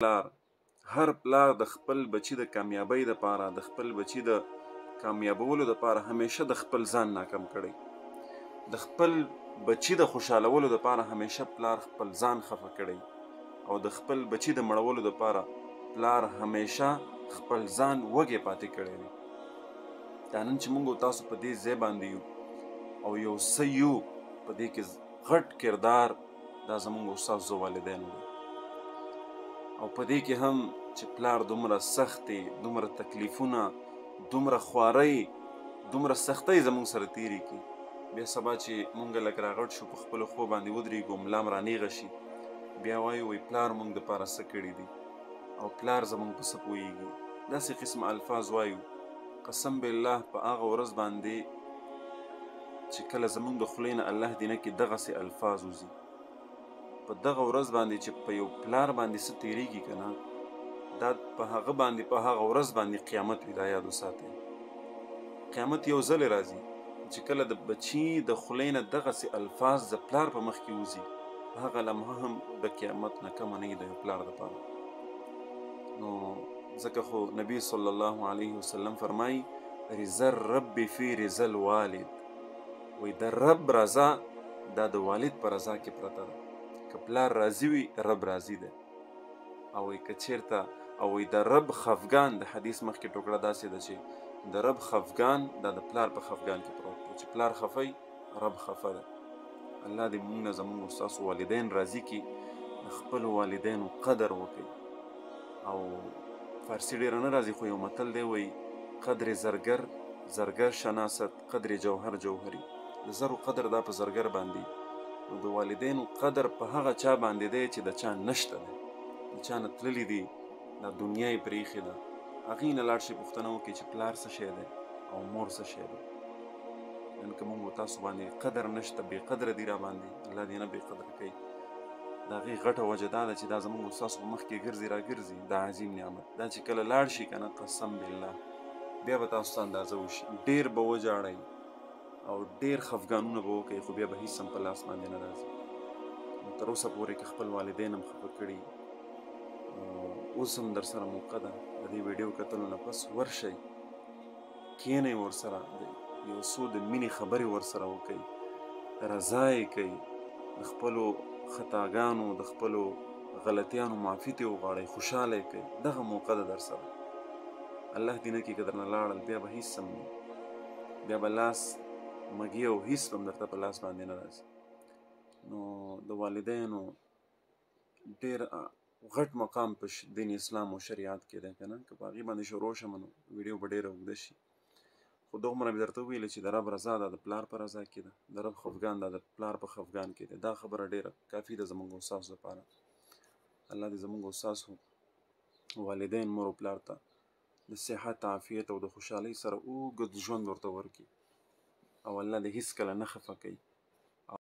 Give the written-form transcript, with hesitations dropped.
پلار هر پلار د خپل بچي د کامیابۍ دپاره د خپل بچي د کامیابولو دپاره همیشه د خپل ځان ناکام کړی د خپل بچي د خوشحالولو دپاره همیشه پلار خپل ځان خفه کړی او د خپل بچي د مړولو دپاره پلار همیشه خپل ځان وږی پاتې کړی دی. دا نن چې موږ تاسو په دې ځای باندې یو او یو څه یو په دې کې غټ کردار دا زموږ او ستاسو والدینو دی او په دې کې هم چې پلار دومره سخت دی، دومره تکلیفونه، دومره خوارۍ، دومره سختۍ زموږ سره تېرې کړي، بیا سبا چې موږ لږ راغټ شو په خپلو خوب باندې ودرېږو ملا م رانیغه شي بیا وایو وایي پلار موږ دپاره څه کړي دي او پلار زموږ په څه پوهېږي. داسې قسم الفاظ وایو قسم بالله په هغه ورځ باندې چې کله زموږ د خولې نه الله دې نه کړي دغسې الفاظ وځي په دغه ورځ باندې چې په یو پلار باندې څه تېرېږي که نه دا په هغه باندې په هغه ورځ باندې قیامت وي. دا یاد وساتئ قیامت یو ځلې راځي چې کله د بچي د خولې نه دغسې الفاظ د پلار په مخ کې وځي هغه لمحه هم د قیامت نه کمه نه وي د یو پلار دپاره. نو ځکه خو نبي صلی الله علیه وسلم فرمایي رضا الرب فی رضا الوالد وایي د رب رضا دا د والد په رضا کې پرته ده. که پلار راضي وي رب راضي دی او وایي که چېرته او وایي د رب خفګان د حدیث مخکې ټوکړه داسې ده چې د رب خفګان دا د پلار په خفګان کې پروت دی چې پلار خفه رب خفه ده. الله دې موږ نه زموږ او ستاسو والدین راضي کړي د خپلو والدینو قدر وکړي او فارسي ډېره نه راځي خو یو متل دی وایي قدر زرګر زرګر شناست قدر جوهر جوهري د زرو قدر دا په زرګر باندې نو د والدینو قدر په هغه چا باندې دی چې د چا نشته دی د چا نه تللي دي دا دنیا یې پرېښې ده هغې نه لاړ شئ پوښتنه وکړئ چې پلار څه شی دی او مور څه شی دی. نن که موږ تاسو باندې قدر نشته بې قدره دي را باندې الله دې نه بې قدره کوي د هغې غټه وجه دا ده چې دا زموږ او ستاسو په مخ کې ګرځي را ګرځي دا عظیم نعمت دا چې کله لاړ شي که نه قسم بالله بیا به تاسو ته اندازه وشي ډېر به وژاړئ او ډېر خفګانونه به وکړئ خو بیا به هېڅ هم په لاس باندې نه راځي. نو تر اوسه پورې که خپل والدین هم خفه کړي اوس هم در سره موقع ده د دې ویډیو کتلو نه پس ورشئ کښېنئ ورسره یو څو د مینې خبرې ورسره وکړئ رضا یې کوئ د خپلو خطاګانو د خپلو غلطیانو معافي ترې وغواړئ خوشحاله یې کوئ دغه موقع ده در سره الله دې نه کړي که درنه لاړل بیا به هېڅ هم نه بیا به لاس مږي او هېڅ هم درته په لاس باندې نه راځي. نو د والدینو ډېر غټ مقام په دین اسلام او شریعت کې دی که نه که په هغې باندې شروع شم نو ویډیو به ډېره اوږده شي خو دومره مې درته وویلې چې د رب رضا دا د پلار په رضا کې ده د رب خفګان دا د پلار په خفګان کې دی دا خبره ډېره کافي ده زموږ او ستاسو دپاره. الله دې زموږ او ستاسو والدین مور او پلار ته د صحت عافیت او د خوشحالۍ سره اوږد ژوند ورته ورکړي او الله دې هېڅکله نه خفه کوي